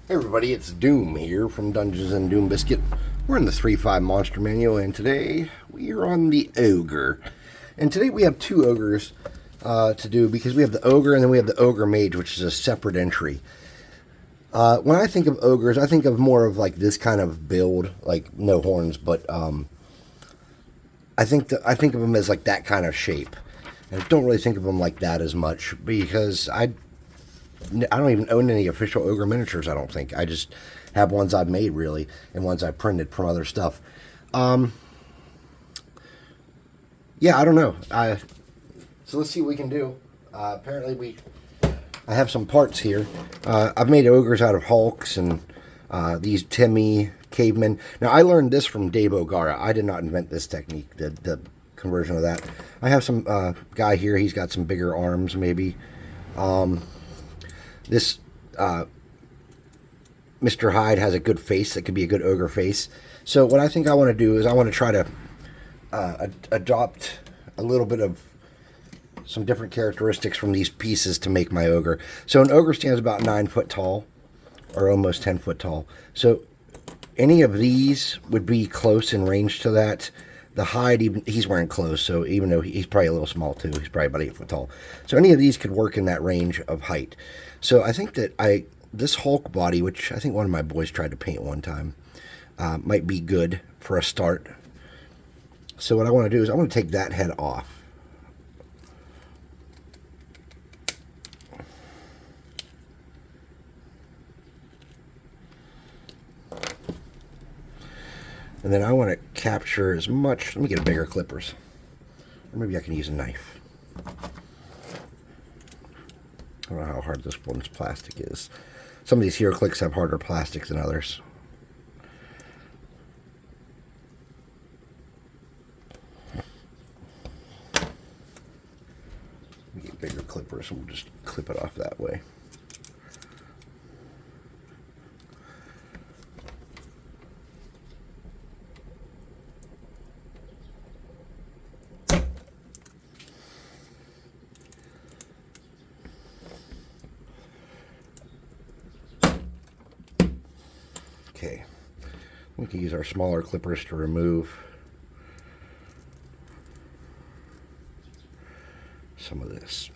Hey everybody, it's Doom here from Dungeons and Doom Biscuit. We're in the 3.5 Monster Manual, and today we are on the Ogre. And today we have two Ogres to do, because we have the Ogre and then we have the Ogre Mage, which is a separate entry. When I think of Ogres, I think of more of like this kind of build, like no horns, but I think of them as like that kind of shape. And I don't really think of them like that as much, because I don't even own any official Ogre miniatures, I don't think. I just have ones I've made, really, and ones I've printed from other stuff. Yeah, I don't know. So let's see what we can do. Apparently I have some parts here. I've made Ogres out of Hulks and these Timmy cavemen. Now, I learned this from Dave O'Gara. I did not invent this technique, the conversion of that. I have some guy here. He's got some bigger arms, maybe. This Mr. Hyde has a good face that could be a good ogre face. So what I think I want to do is I want to try to adopt a little bit of some different characteristics from these pieces to make my ogre. So an ogre stands about 9 foot tall, or almost 10 foot tall. So any of these would be close in range to that. The Hyde, even he's wearing clothes, so even though he's probably a little small too, he's probably about 8 foot tall. So any of these could work in that range of height. So I think that this Hulk body, which I think one of my boys tried to paint one time, might be good for a start. So what I want to do is I want to take that head off. And then I want to capture as much. Let me get a bigger clippers. Or maybe I can use a knife. I don't know how hard this one's plastic is. Some of these HeroClix have harder plastic than others. Let me get bigger clippers and we'll just clip it off that way. Okay, we can use our smaller clippers to remove some of this.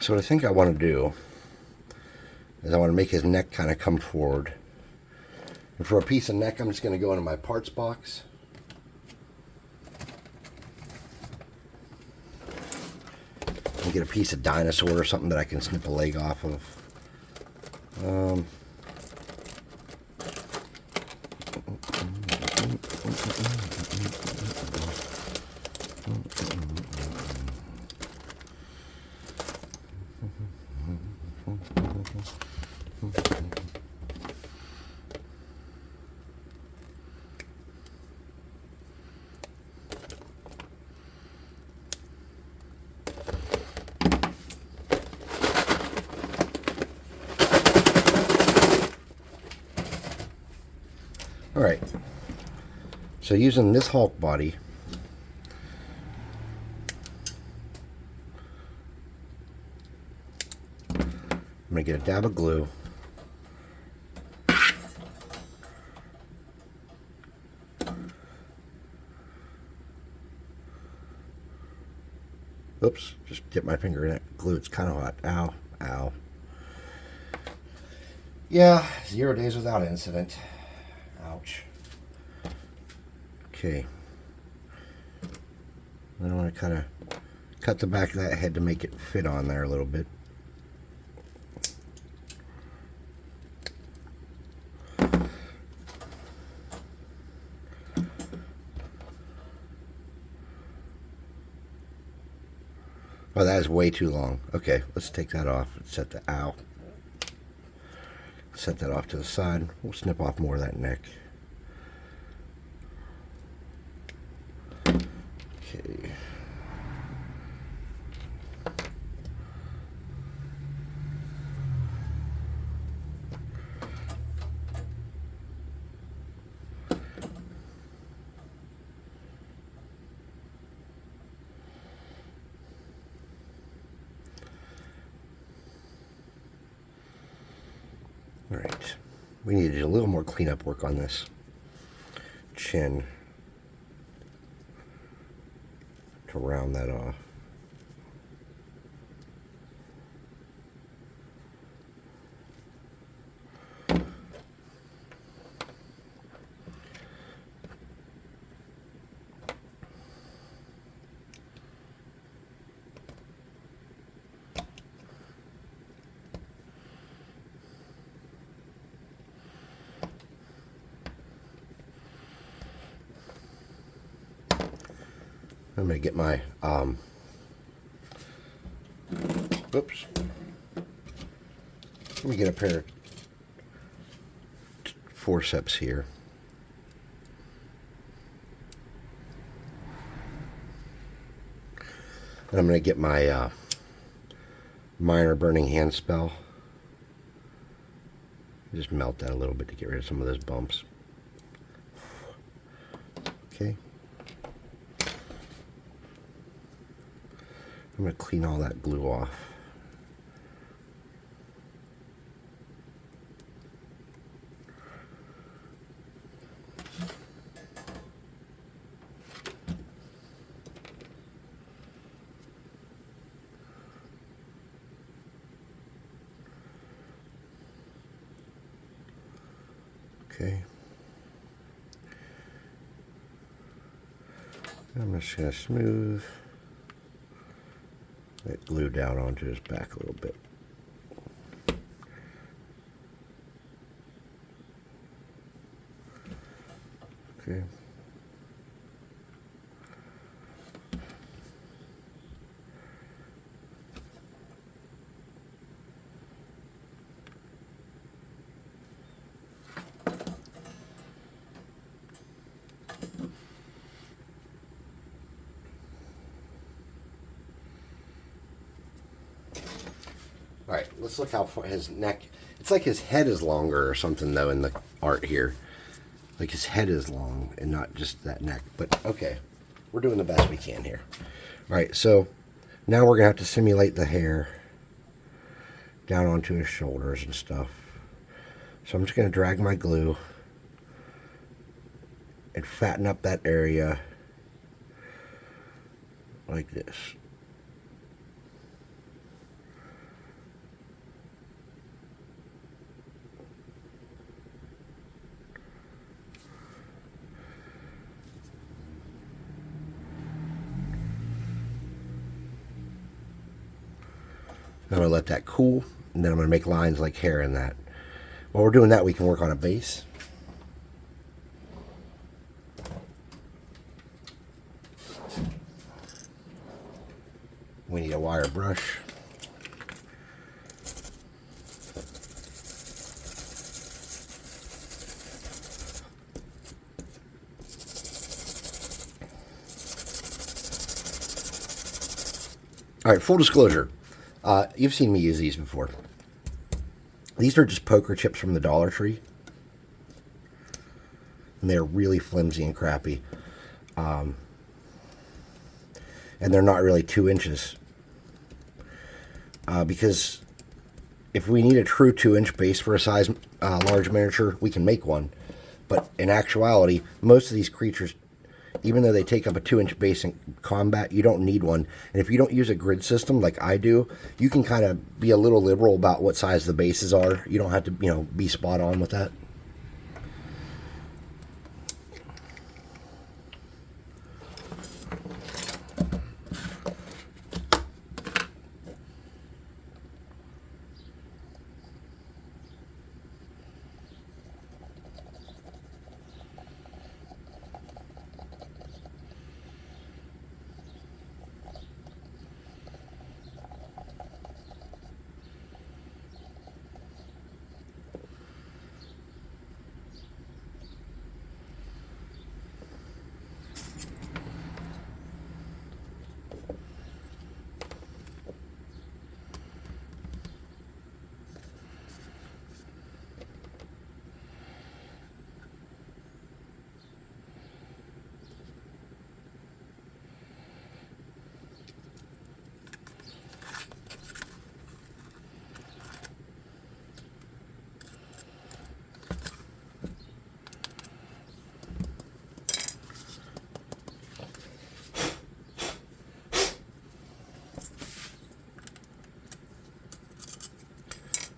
So what I think I want to do is I want to make his neck kind of come forward. And for a piece of neck, I'm just going to go into my parts box. And get a piece of dinosaur or something that I can snip a leg off of. Alright, so using this Hulk body, I'm going to get a dab of glue. Oops, just dip my finger in that glue. It's kind of hot. Ow, ow. Yeah, 0 days without incident. Ouch. Okay. Then I want to kind of cut the back of that head to make it fit on there a little bit. Oh, that is way too long. Okay, let's take that off. Set the ow. Set that off to the side. We'll snip off more of that neck. Okay. All right, we need to do a little more cleanup work on this chin to round that off. I'm going to get my, oops, let me get a pair of forceps here. And I'm going to get my minor burning hand spell. Just melt that a little bit to get rid of some of those bumps. Okay. I'm going to clean all that glue off. Okay. I'm just going to smooth that glue down onto his back a little bit. Okay. All right, let's look how far his neck. It's like his head is longer or something though in the art here. Like his head is long and not just that neck. But okay, we're doing the best we can here. All right, so now we're gonna have to simulate the hair down onto his shoulders and stuff. So I'm just gonna drag my glue and fatten up that area like this. I'm going to let that cool, and then I'm going to make lines like hair in that. While we're doing that, we can work on a base. We need a wire brush. All right, full disclosure. You've seen me use these before. These are just poker chips from the Dollar Tree. And they're really flimsy and crappy. And they're not really 2 inches. Because if we need a true 2-inch base for a size large miniature, we can make one. But in actuality, most of these creatures, even though they take up a 2-inch base in combat, you don't need one. And if you don't use a grid system like I do, you can kind of be a little liberal about what size the bases are. You don't have to, be spot on with that.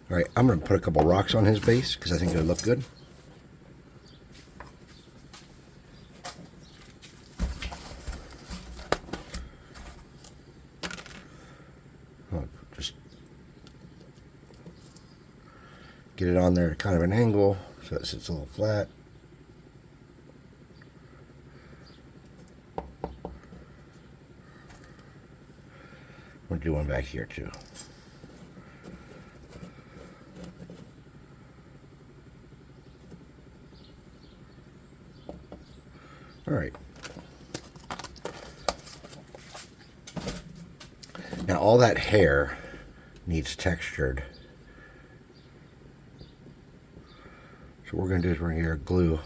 All right, I'm going to put a couple rocks on his base because I think it'll look good. Just get it on there at kind of an angle so it sits a little flat. I'm going to do one back here too. All right. Now all that hair needs textured. So what we're going to do is we're going to get our glue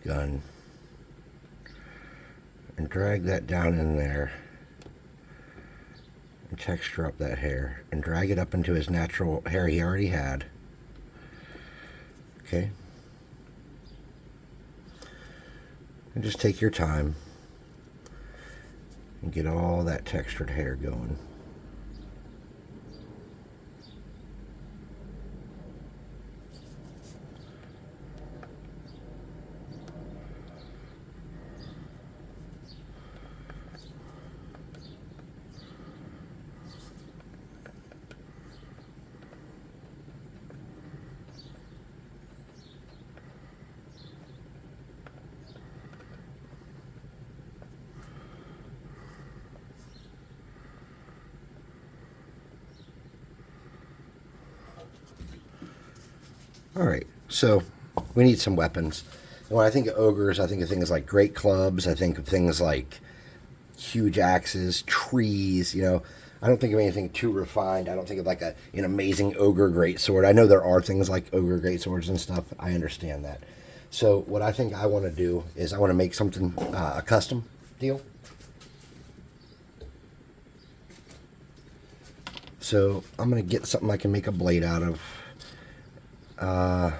gun and drag that down in there and texture up that hair and drag it up into his natural hair he already had. Okay. And just take your time and get all that textured hair going. All right, so we need some weapons. And when I think of ogres, I think of things like great clubs. I think of things like huge axes, trees. I don't think of anything too refined. I don't think of like an amazing ogre greatsword. I know there are things like ogre greatswords and stuff. I understand that. So what I think I want to do is I want to make something, a custom deal. So I'm going to get something I can make a blade out of. I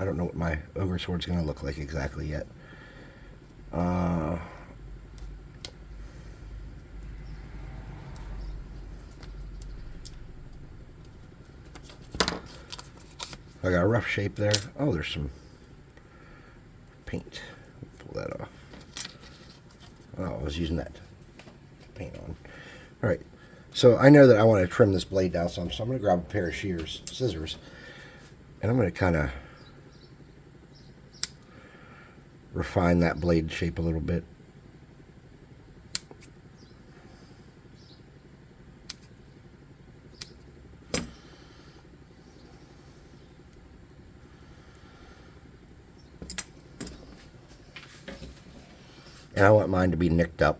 don't know what my ogre sword's going to look like exactly yet. I got a rough shape there. Oh, there's some paint. Pull that off. Oh, I was using that paint on. All right. So I know that I want to trim this blade down some, so I'm going to grab a pair of scissors, and I'm going to kind of refine that blade shape a little bit. And I want mine to be nicked up.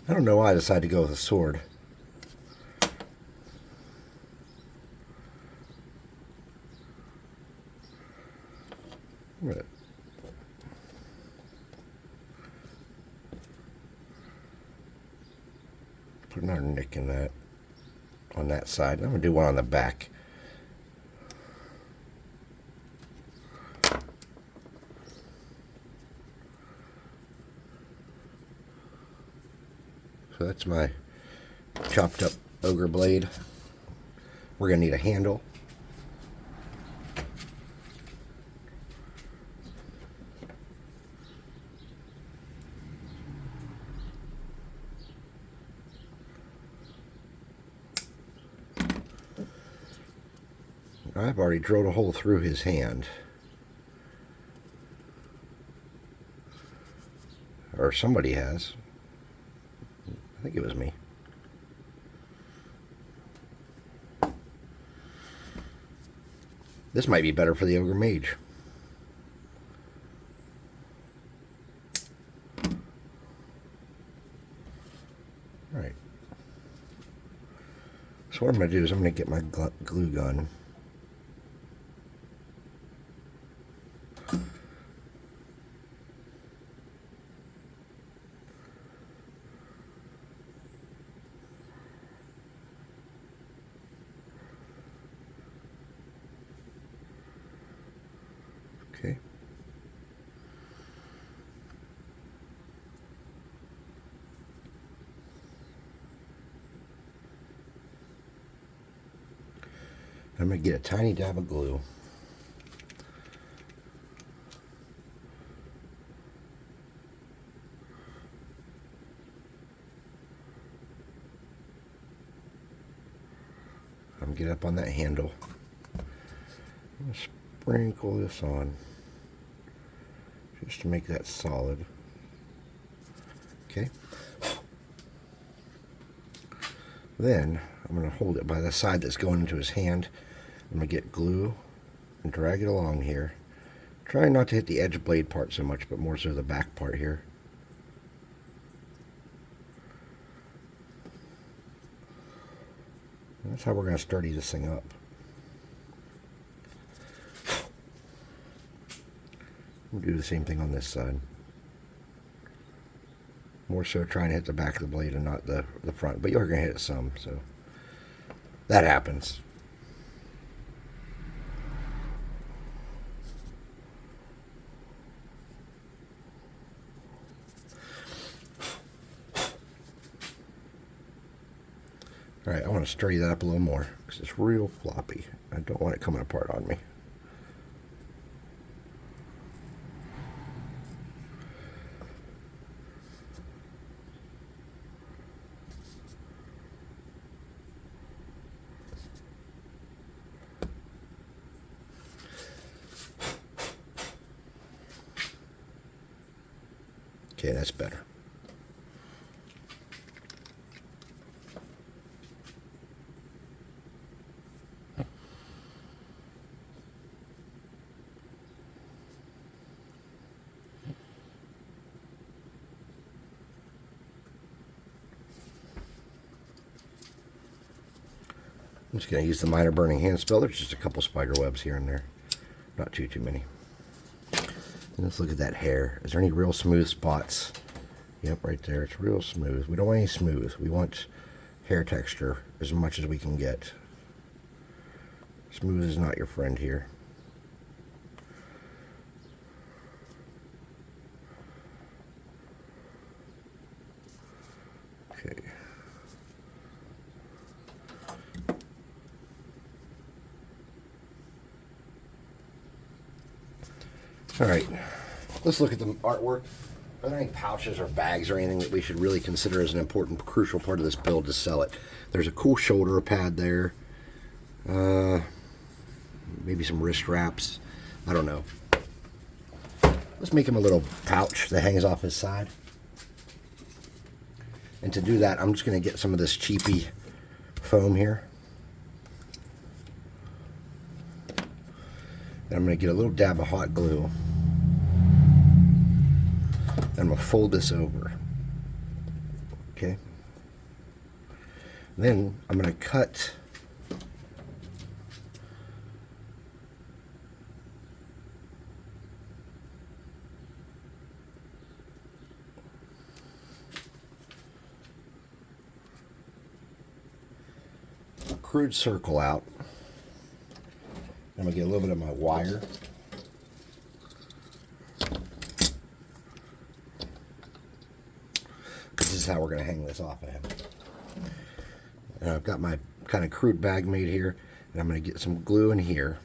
I don't know why I decided to go with a sword. Put another nick in that on that side. I'm going to do one on the back. So that's my chopped up ogre blade. We're going to need a handle. I've already drilled a hole through his hand. Or somebody has. I think it was me. This might be better for the ogre mage. Alright. So what I'm going to do is I'm going to get my glue gun. Okay. I'm going to get a tiny dab of glue. I'm going to get up on that handle. I'm going to sprinkle this on just to make that solid. Okay. Then I'm going to hold it by the side that's going into his hand. I'm going to get glue and drag it along here. Trying not to hit the edge blade part so much, but more so the back part here. And that's how we're going to sturdy this thing up. We'll do the same thing on this side. More so trying to hit the back of the blade and not the front, but you're going to hit it some, so that happens. Alright, I want to sturdy that up a little more because it's real floppy. I don't want it coming apart on me. Okay, that's better. I'm just going to use the minor burning hand spell. There's just a couple spider webs here and there. Not too many. And let's look at that hair. Is there any real smooth spots? Yep, right there. It's real smooth. We don't want any smooth. We want hair texture as much as we can get. Smooth is not your friend here. Okay. Alright, let's look at the artwork. Are there any pouches or bags or anything that we should really consider as an important, crucial part of this build to sell it? There's a cool shoulder pad there. Maybe some wrist wraps. I don't know. Let's make him a little pouch that hangs off his side. And to do that, I'm just going to get some of this cheapy foam here. And I'm going to get a little dab of hot glue. And I'm going to fold this over. Okay. Then I'm going to cut a crude circle out. I'm going to get a little bit of my wire. This is how we're going to hang this off of him. And I've got my kind of crude bag made here, and I'm going to get some glue in here,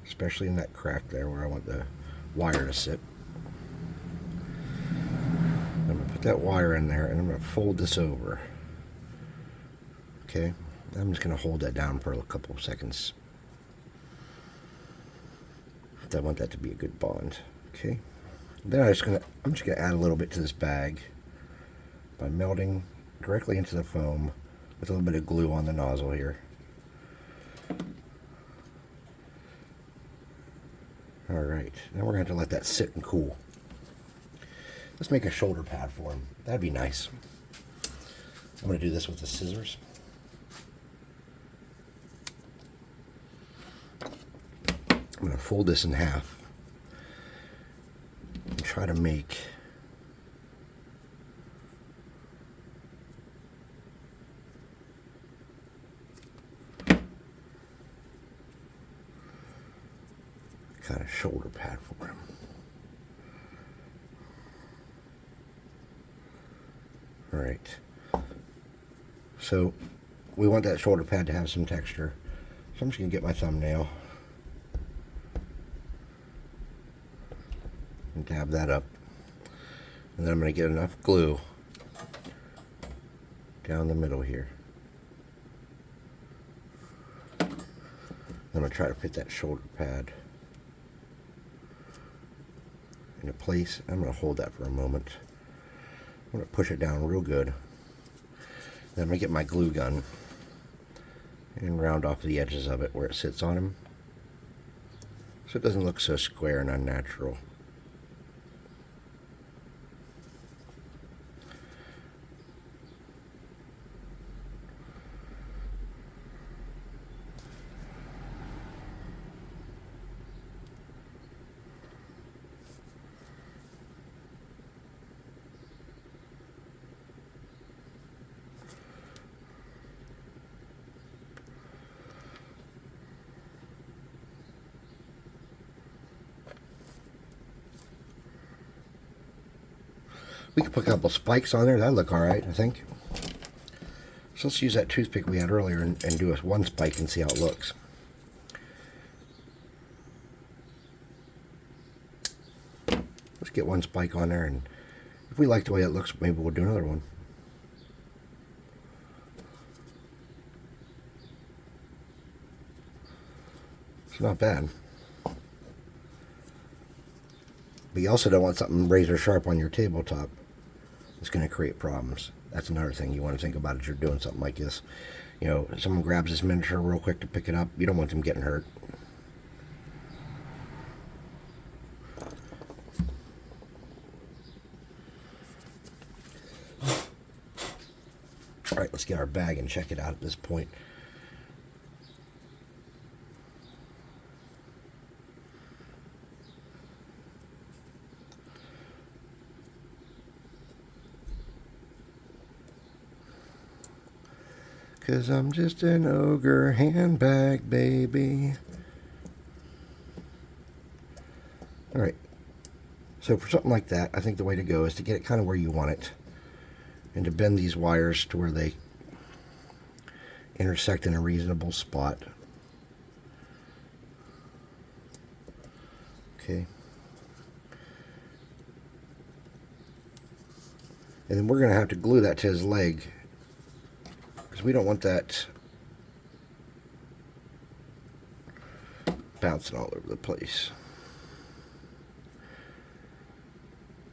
especially in that crack there where I want the wire to sit. I'm going to put that wire in there, and I'm going to fold this over. Okay, I'm just going to hold that down for a couple of seconds. I want that to be a good bond. Okay, then I'm just gonna add a little bit to this bag by melting directly into the foam with a little bit of glue on the nozzle here. All right, now we're going to have to let that sit and cool. Let's make a shoulder pad for him. That'd be nice. I'm going to do this with the scissors. I'm going to fold this in half and try to make kind of shoulder pad for him. All right. So we want that shoulder pad to have some texture. So I'm just going to get my thumbnail and dab that up. And then I'm going to get enough glue down the middle here. I'm going to try to fit that shoulder pad into place. I'm going to hold that for a moment. I'm going to push it down real good. Then I'm going to get my glue gun and round off the edges of it where it sits on him, so it doesn't look so square and unnatural. We could put a couple spikes on there. That'd look alright, I think. So let's use that toothpick we had earlier and do a one spike and see how it looks. Let's get one spike on there, and if we like the way it looks, maybe we'll do another one. It's not bad. But you also don't want something razor sharp on your tabletop. It's going to create problems. That's another thing you want to think about as you're doing something like this. You know, if someone grabs this miniature real quick to pick it up, you don't want them getting hurt. All right, let's get our bag and check it out at this point. Cause I'm just an ogre handbag, baby. Alright. So for something like that, I think the way to go is to get it kind of where you want it. And to bend these wires to where they intersect in a reasonable spot. Okay. And then we're going to have to glue that to his leg, because we don't want that bouncing all over the place.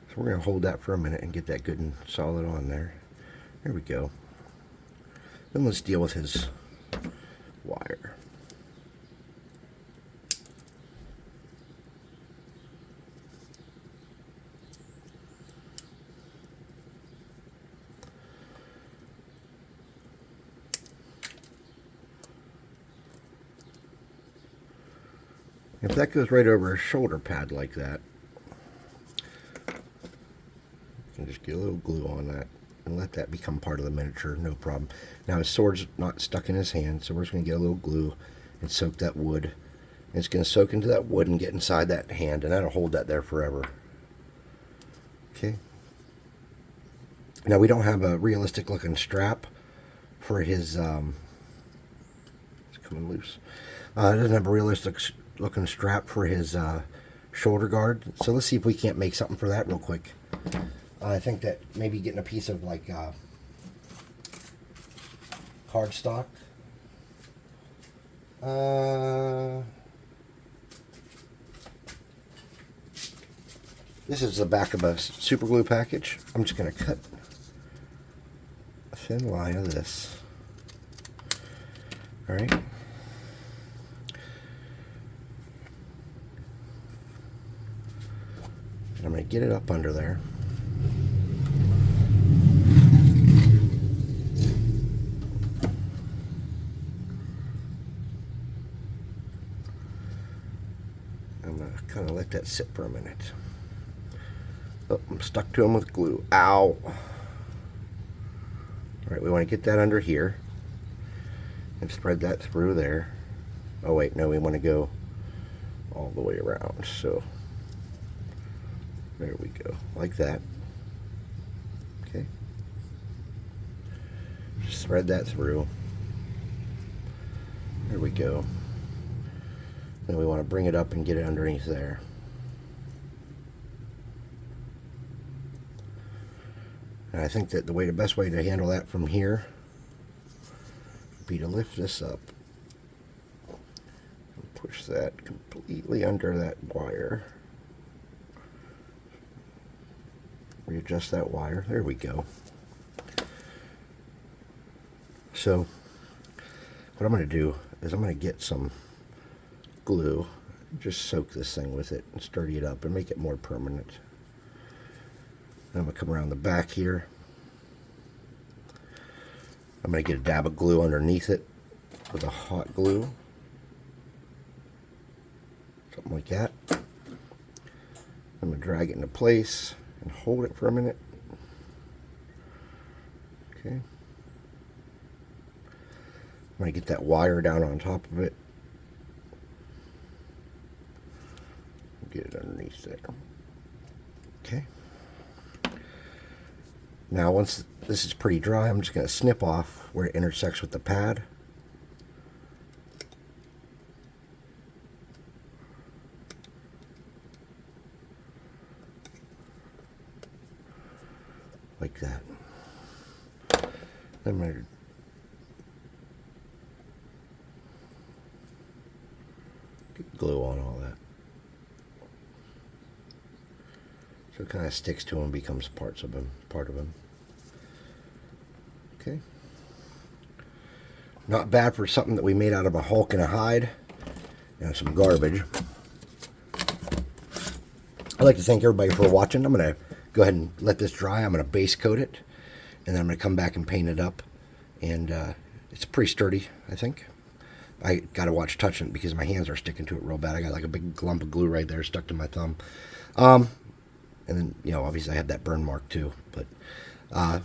So we're going to hold that for a minute and get that good and solid on there. There we go. Then let's deal with his wire. If that goes right over his shoulder pad like that, you can just get a little glue on that and let that become part of the miniature, no problem. Now his sword's not stuck in his hand, so we're just going to get a little glue and soak that wood. And it's going to soak into that wood and get inside that hand, and that'll hold that there forever. Okay. Now we don't have a realistic looking strap for his, it's coming loose. It doesn't have a realistic looking strap for his shoulder guard. So let's see if we can't make something for that real quick. I think that maybe getting a piece of like cardstock. This is the back of a super glue package. I'm just going to cut a thin line of this. All right. And I'm going to get it up under there. I'm going to kind of let that sit for a minute. Oh, I'm stuck to him with glue. Ow! Alright, we want to get that under here and spread that through there. Oh wait, no, we want to go all the way around. So there we go, like that. Okay. Just thread that through. There we go. Then we want to bring it up and get it underneath there. And I think that the best way to handle that from here would be to lift this up and push that completely under that wire. Readjust that wire. There we go. So what I'm going to do is I'm going to get some glue, just soak this thing with it and sturdy it up and make it more permanent. I'm going to come around the back here. I'm going to get a dab of glue underneath it with a hot glue. Something like that. I'm going to drag it into place and hold it for a minute. Okay. I'm going to get that wire down on top of it. Get it underneath there. Okay. Now once this is pretty dry, I'm just going to snip off where it intersects with the pad. Like that. Then I'm going to get glue on all that. So it kind of sticks to him, becomes part of him. Okay. Not bad for something that we made out of a Hulk and a hide and some garbage. I'd like to thank everybody for watching. I'm going to go ahead and let this dry. I'm going to base coat it, and then I'm going to come back and paint it up. And it's pretty sturdy, I think. I got to watch touching it because my hands are sticking to it real bad. I got like a big lump of glue right there stuck to my thumb. And then, you know, obviously I have that burn mark too. But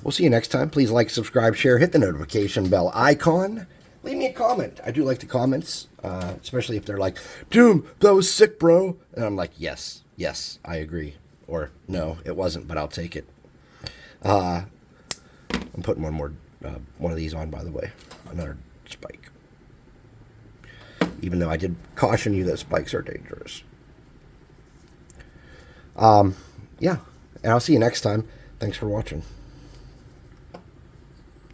we'll see you next time. Please like, subscribe, share, hit the notification bell icon. Leave me a comment. I do like the comments, especially if they're like, Doom, that was sick, bro. And I'm like, yes, I agree. Or, no, it wasn't, but I'll take it. I'm putting one of these on, by the way. Another spike. Even though I did caution you that spikes are dangerous. Yeah, and I'll see you next time. Thanks for watching.